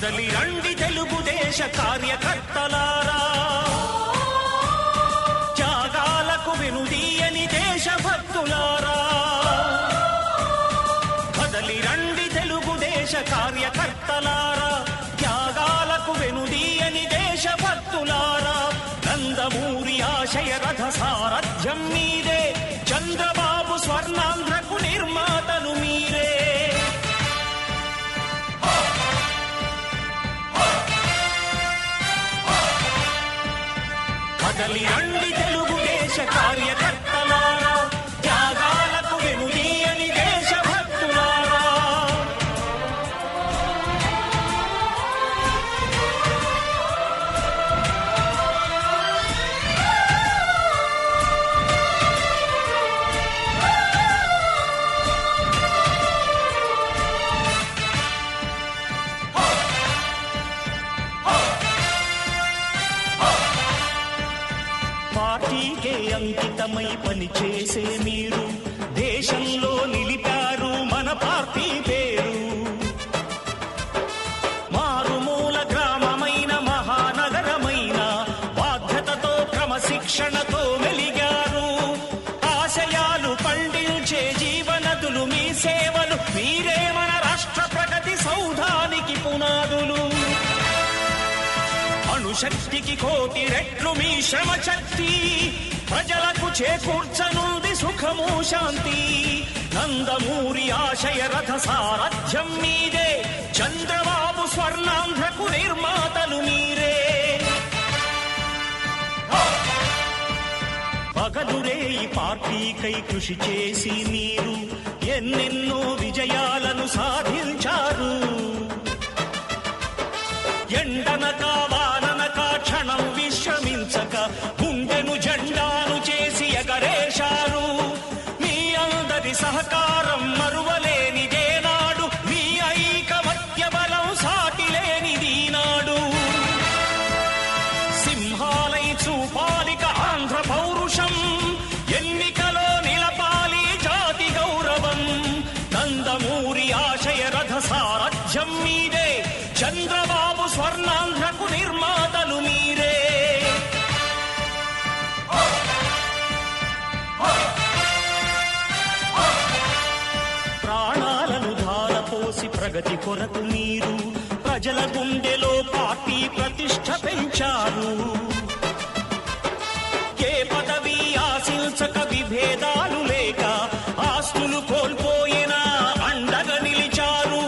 కదలి రండి తెలుగుదేశ కార్యకర్తలారా, త్యాగాలకు వెనుదీయని దేశభక్తులారా. కదలి రండి తెలుగుదేశ కార్యకర్తలారా, త్యాగాలకు వెనుదీయని దేశభక్తులారా. నందమూరి ఆశయ రథ సారథ్యం మీదే, చంద్రబాబు స్వర్ణాంధ్రకు నిర్మాతలు మీరే. కదలి రండి తెలుగుదేశ కార్యకర్తలారా, త్యాగాలకు వెనుదీయని దేశభక్తులారా. పార్టీకే అంకితమై పనిచేసే మీరు దేశంలో నిలిపారు మన పార్టీ పేరు. మారుమూల గ్రామమైన మహానగరమైన బాధ్యతతో క్రమశిక్షణతో మెలిగారు. ఆశయాలు పండించే జీవనదులు మీ సేవలు, మీరే మన రాష్ట్ర ప్రగతి సౌధానికి పునాదులు. అణుశక్తికి కోటి రెట్లు మీ శ్రమ శక్తి, ప్రజలకు చేకూర్చనుంది సుఖము శాంతి. నందమూరి ఆశయ రథ సారథ్యం మీదే, చంద్రబాబు స్వర్ణాంధ్రకు నిర్మాతలు మీరే. పగలురే ఈ పార్టీకై కృషి చేసి మీరు ఎన్నెన్నో విజయాలను సాధించారు. ఎండనక వాననక క్షణం విశ్రమించక గుండెను జెండాను చేసి ఎగరేశారు. మీ అందరి సహకారం మరువలేనిదేనాడు, మీ ఐకమత్య బలం సాటిలేనిదీనాడు. సింహాలై చూపాలిక ఆంధ్ర పౌరుషం, ఎన్నికలో నిలపాలి జాతి గౌరవం. నందమూరి ఆశయ రథ సారథ్యం మీదే, చంద్రబాబు స్వర్ణాంధ్రకు నిర్మాతలు మీరే. ప్రాణాలను ధారపోసి ప్రగతి కొరకు మీరు ప్రజల గుండెలో పార్టీ ప్రతిష్ఠ పెంచారు. ఏ పదవి ఆశించక విభేదాలు లేక ఆస్తులు కోల్పోయినా అండగా నిలిచారు.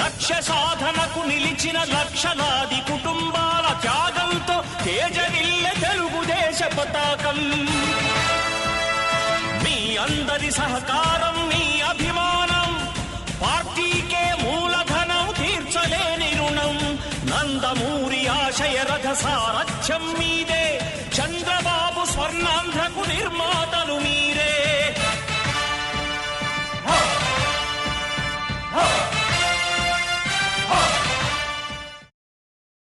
లక్ష్య సాధనకు నిలిచిన లక్షలాది కుటుంబాల త్యాగంతో తేజరిల్లె తెలుగుదేశ పతాకం. మీ అందరి సహకారం, మీ అభిమానం, పార్టీకే మూలధనం, తీర్చలేని రుణం. నందమూరి ఆశయ రథ సారథ్యం మీదే, చంద్రబాబు స్వర్ణాంధ్రకు